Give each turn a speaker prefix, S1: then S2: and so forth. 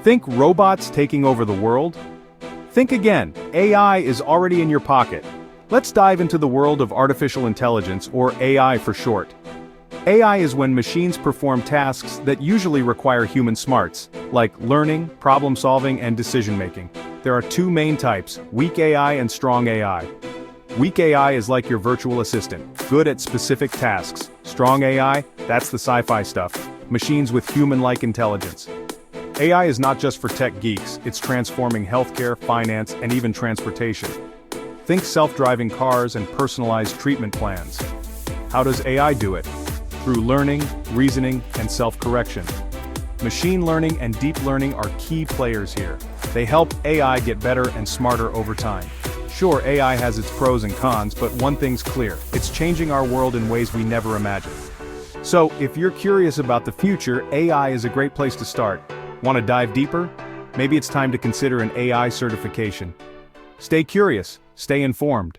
S1: Think robots taking over the world? Think again, AI is already in your pocket. Let's dive into the world of artificial intelligence, or AI for short. AI is when machines perform tasks that usually require human smarts, like learning, problem-solving, and decision-making. There are two main types, weak AI and strong AI. Weak AI is like your virtual assistant, good at specific tasks. Strong AI, that's the sci-fi stuff, machines with human-like intelligence. AI is not just for tech geeks, it's transforming healthcare, finance, and even transportation. Think self-driving cars and personalized treatment plans. How does AI do it? Through learning, reasoning, and self-correction. Machine learning and deep learning are key players here. They help AI get better and smarter over time. Sure, AI has its pros and cons, but one thing's clear, it's changing our world in ways we never imagined. So, if you're curious about the future, AI is a great place to start. Want to dive deeper? Maybe it's time to consider an AI certification. Stay curious, stay informed.